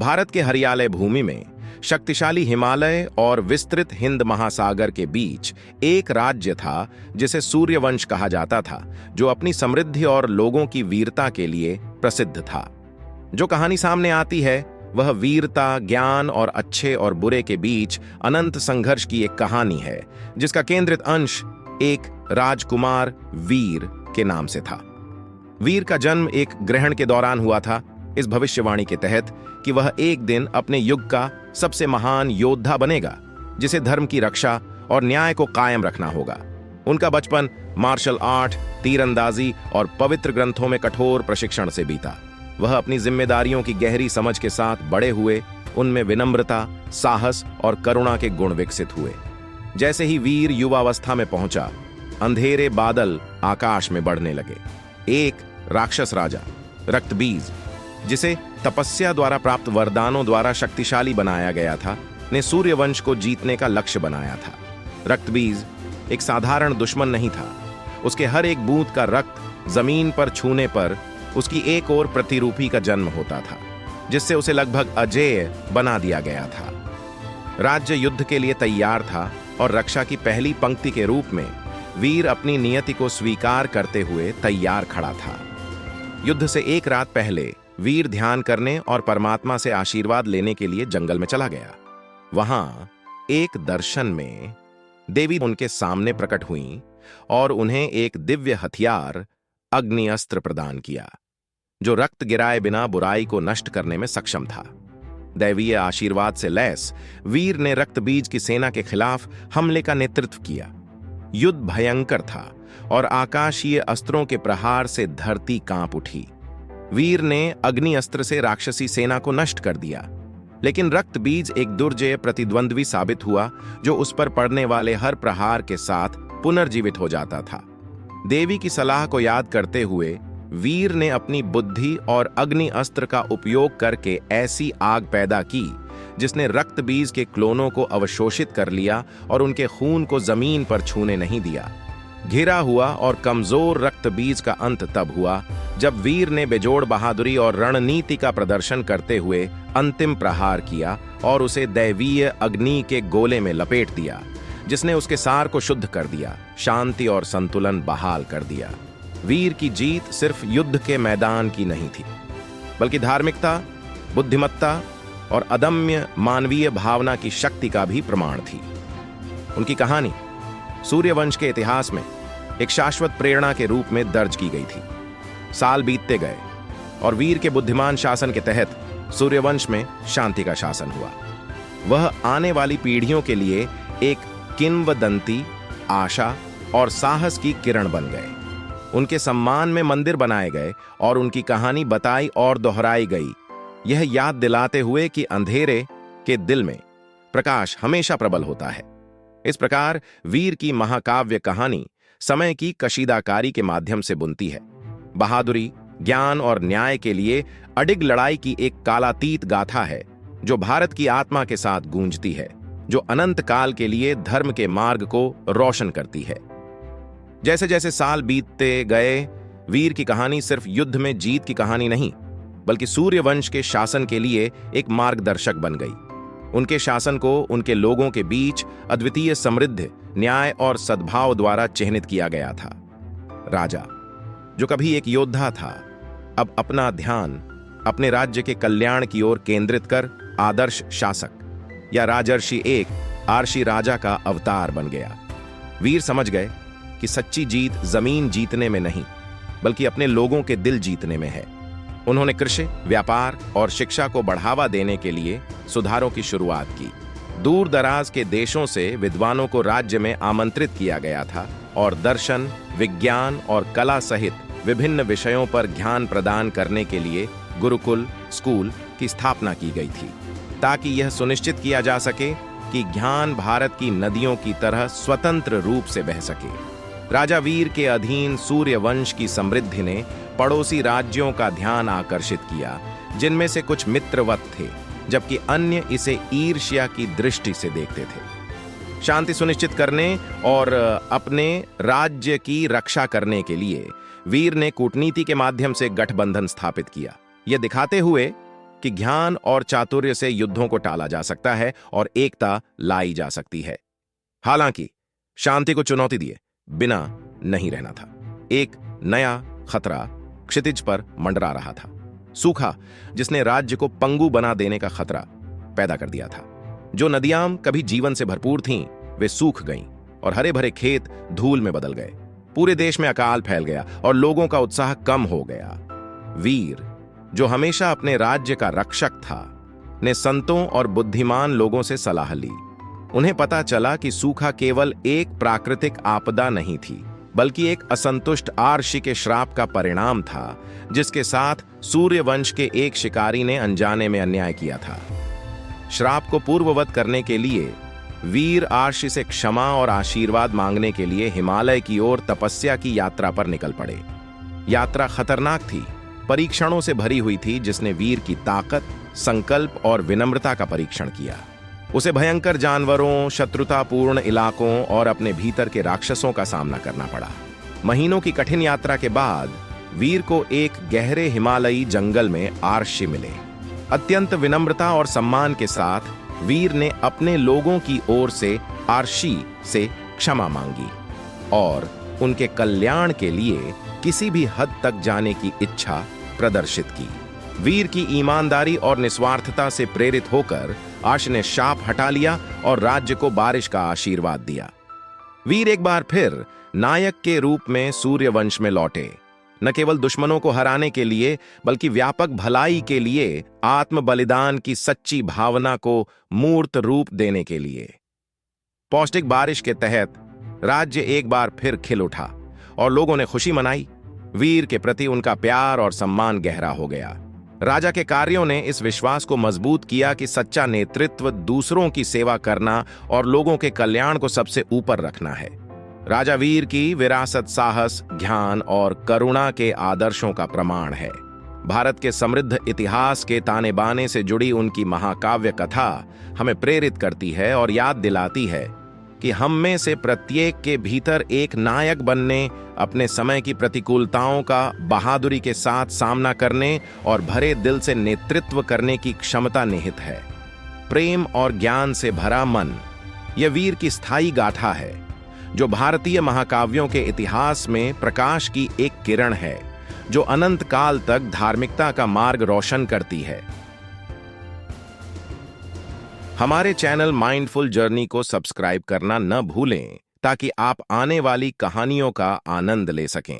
भारत के हरियाले भूमि में शक्तिशाली हिमालय और विस्तृत हिंद महासागर के बीच एक राज्य था जिसे सूर्यवंश कहा जाता था, जो अपनी समृद्धि और लोगों की वीरता के लिए प्रसिद्ध था। जो कहानी सामने आती है वह वीरता, ज्ञान और अच्छे और बुरे के बीच अनंत संघर्ष की एक कहानी है, जिसका केंद्रित अंश एक राजकुमार वीर के नाम से था। वीर का जन्म एक ग्रहण के दौरान हुआ था, इस भविष्यवाणी के तहत कि वह एक दिन अपने युग का सबसे महान योद्धा बनेगा, जिसे धर्म की रक्षा और न्याय को कायम रखना होगा। उनका बचपन मार्शल आर्ट, तीरंदाजी और पवित्र ग्रंथों में कठोर प्रशिक्षण से बीता। वह अपनी जिम्मेदारियों की गहरी समझ के साथ बड़े हुए, उनमें विनम्रता, साहस और करुणा के गुण विकसित हुए। जैसे ही वीर युवावस्था में पहुंचा, अंधेरे बादल आकाश में बढ़ने लगे। एक राक्षस राजा रक्तबीज, जिसे तपस्या द्वारा प्राप्त वरदानों द्वारा शक्तिशाली बनाया गया था, ने सूर्यवंश को जीतने का लक्ष्य बनाया था। रक्तबीज एक साधारण दुश्मन नहीं था। उसके हर एक बूंद का रक्त जमीन पर छूने पर उसकी एक और प्रतिरूपी का जन्म होता था, जिससे उसे लगभग अजेय बना दिया गया था। राज्य युद्ध के लिए तैयार था और रक्षा की पहली पंक्ति के रूप में वीर अपनी नियति को स्वीकार करते हुए तैयार खड़ा था। युद्ध से एक रात पहले वीर ध्यान करने और परमात्मा से आशीर्वाद लेने के लिए जंगल में चला गया। वहां एक दर्शन में देवी उनके सामने प्रकट हुईं और उन्हें एक दिव्य हथियार अग्नि अस्त्र प्रदान किया, जो रक्त गिराए बिना बुराई को नष्ट करने में सक्षम था। दैवीय आशीर्वाद से लैस वीर ने रक्तबीज की सेना के खिलाफ हमले का नेतृत्व किया। युद्ध भयंकर था और आकाशीय अस्त्रों के प्रहार से धरती कांप उठी। वीर ने अग्नि अस्त्र से राक्षसी सेना को नष्ट कर दिया, लेकिन रक्तबीज एक दुर्जय प्रतिद्वंद्वी साबित हुआ, जो उस पर पड़ने वाले हर प्रहार के साथ पुनर्जीवित हो जाता था। देवी की सलाह को याद करते हुए वीर ने अपनी बुद्धि और अग्नि अस्त्र का उपयोग करके ऐसी आग पैदा की जिसने रक्तबीज के क्लोनों को अवशोषित कर लिया और उनके खून को जमीन पर छूने नहीं दिया। घिरा हुआ और कमजोर रक्तबीज का अंत तब हुआ जब वीर ने बेजोड़ बहादुरी और रणनीति का प्रदर्शन करते हुए अंतिम प्रहार किया और उसे दैवीय अग्नि के गोले में लपेट दिया, जिसने उसके सार को शुद्ध कर दिया, शांति और संतुलन बहाल कर दिया। वीर की जीत सिर्फ युद्ध के मैदान की नहीं थी, बल्कि धार्मिकता, बुद्धिमत्ता और अदम्य मानवीय भावना की शक्ति का भी प्रमाण थी। उनकी कहानी सूर्यवंश के इतिहास में एक शाश्वत प्रेरणा के रूप में दर्ज की गई थी। साल बीतते गए और वीर के बुद्धिमान शासन के तहत सूर्यवंश में शांति का शासन हुआ। वह आने वाली पीढ़ियों के लिए एक किंवदंती, आशा और साहस की किरण बन गए। उनके सम्मान में मंदिर बनाए गए और उनकी कहानी बताई और दोहराई गई, यह याद दिलाते हुए कि अंधेरे के दिल में प्रकाश हमेशा प्रबल होता है। इस प्रकार वीर की महाकाव्य कहानी समय की कशीदाकारी के माध्यम से बुनती है। बहादुरी, ज्ञान और न्याय के लिए अडिग लड़ाई की एक कालातीत गाथा है, जो भारत की आत्मा के साथ गूंजती है, जो अनंत काल के लिए धर्म के मार्ग को रोशन करती है। जैसे जैसे साल बीतते गए, वीर की कहानी सिर्फ युद्ध में जीत की कहानी नहीं, बल्कि सूर्यवंश के शासन के लिए एक मार्गदर्शक बन गई। उनके शासन को उनके लोगों के बीच अद्वितीय समृद्धि, न्याय और सद्भाव द्वारा चिह्नित किया गया था। राजा, जो कभी एक योद्धा था, अब अपना ध्यान अपने राज्य के कल्याण की ओर केंद्रित कर आदर्श शासक या राजर्षि, एक आर्षी राजा का अवतार बन गया। वीर समझ गए कि सच्ची जीत जमीन जीतने में नहीं, बल्कि अपने लोगों के दिल जीतने में है। उन्होंने कृषि, व्यापार और शिक्षा को बढ़ावा देने के लिए सुधारों की शुरुआत की। दूर दराज के देशों से विद्वानों को राज्य में आमंत्रित किया गया था और दर्शन, विज्ञान और कला सहित विभिन्न विषयों पर ज्ञान प्रदान करने के लिए गुरुकुल, स्कूल की स्थापना की गई थी, ताकि यह सुनिश्चित किया जा सके कि ज्ञान भारत की नदियों की तरह स्वतंत्र रूप से बह सके। राजा वीर के अधीन सूर्यवंश की समृद्धि ने पड़ोसी राज्यों का ध्यान आकर्षित किया, जिनमें से कुछ मित्रवत थे, जबकि अन्य इसे ईर्ष्या की दृष्टि से देखते थे। शांति सुनिश्चित करने और अपने राज्य की रक्षा करने के लिए वीर ने कूटनीति के माध्यम से गठबंधन स्थापित किया, यह दिखाते हुए कि ज्ञान और चातुर्य से युद्धों को टाला जा सकता है और एकता लाई जा सकती है। हालांकि शांति को चुनौती दिए बिना नहीं रहना था। एक नया खतरा क्षितिज पर मंडरा रहा था, सूखा जिसने राज्य को पंगु बना देने का खतरा पैदा कर दिया था। जो नदियां कभी जीवन से भरपूर थीं, वे सूख गईं और हरे भरे खेत धूल में बदल गए। पूरे देश में अकाल फैल गया और लोगों का उत्साह कम हो गया। वीर, जो हमेशा अपने राज्य का रक्षक था, ने संतों और बुद्धिमान लोगों से सलाह ली। उन्हें पता चला कि सूखा केवल एक प्राकृतिक आपदा नहीं थी, बल्कि एक असंतुष्ट आर्षि के श्राप का परिणाम था, जिसके साथ सूर्यवंश के एक शिकारी ने अनजाने में अन्याय किया था। श्राप को पूर्ववत करने के लिए वीर आर्षि से क्षमा और आशीर्वाद मांगने के लिए हिमालय की ओर तपस्या की यात्रा पर निकल पड़े। यात्रा खतरनाक थी, परीक्षणों से भरी हुई थी, जिसने वीर की ताकत, संकल्प और विनम्रता का परीक्षण किया। उसे भयंकर जानवरों, शत्रुतापूर्ण इलाकों और अपने भीतर के राक्षसों का सामना करना पड़ा। महीनों की कठिन यात्रा के बाद वीर को एक गहरे हिमालयी जंगल में आर्षि मिले। अत्यंत विनम्रता और सम्मान के साथ वीर ने अपने लोगों की ओर से आर्षि से क्षमा मांगी और उनके कल्याण के लिए किसी भी हद तक जाने की इच्छा प्रदर्शित की। वीर की ईमानदारी और निस्वार्थता से प्रेरित होकर आर्षि ने शाप हटा लिया और राज्य को बारिश का आशीर्वाद दिया। वीर एक बार फिर नायक के रूप में सूर्यवंश में लौटे, न केवल दुश्मनों को हराने के लिए, बल्कि व्यापक भलाई के लिए, आत्म बलिदान की सच्ची भावना को मूर्त रूप देने के लिए। पौष्टिक बारिश के तहत राज्य एक बार फिर खिल उठा और लोगों ने खुशी मनाई। वीर के प्रति उनका प्यार और सम्मान गहरा हो गया। राजा के कार्यों ने इस विश्वास को मजबूत किया कि सच्चा नेतृत्व दूसरों की सेवा करना और लोगों के कल्याण को सबसे ऊपर रखना है। राजा वीर की विरासत साहस, ज्ञान और करुणा के आदर्शों का प्रमाण है। भारत के समृद्ध इतिहास के ताने बाने से जुड़ी उनकी महाकाव्य कथा हमें प्रेरित करती है और याद दिलाती है कि हम में से प्रत्येक के भीतर एक नायक बनने, अपने समय की प्रतिकूलताओं का बहादुरी के साथ सामना करने और भरे दिल से नेतृत्व करने की क्षमता निहित है। प्रेम और ज्ञान से भरा मन, यह वीर की स्थायी गाथा है, जो भारतीय महाकाव्यों के इतिहास में प्रकाश की एक किरण है, जो अनंत काल तक धार्मिकता का मार्ग रोशन करती है। हमारे चैनल माइंडफुल जर्नी को सब्सक्राइब करना न भूलें, ताकि आप आने वाली कहानियों का आनंद ले सकें।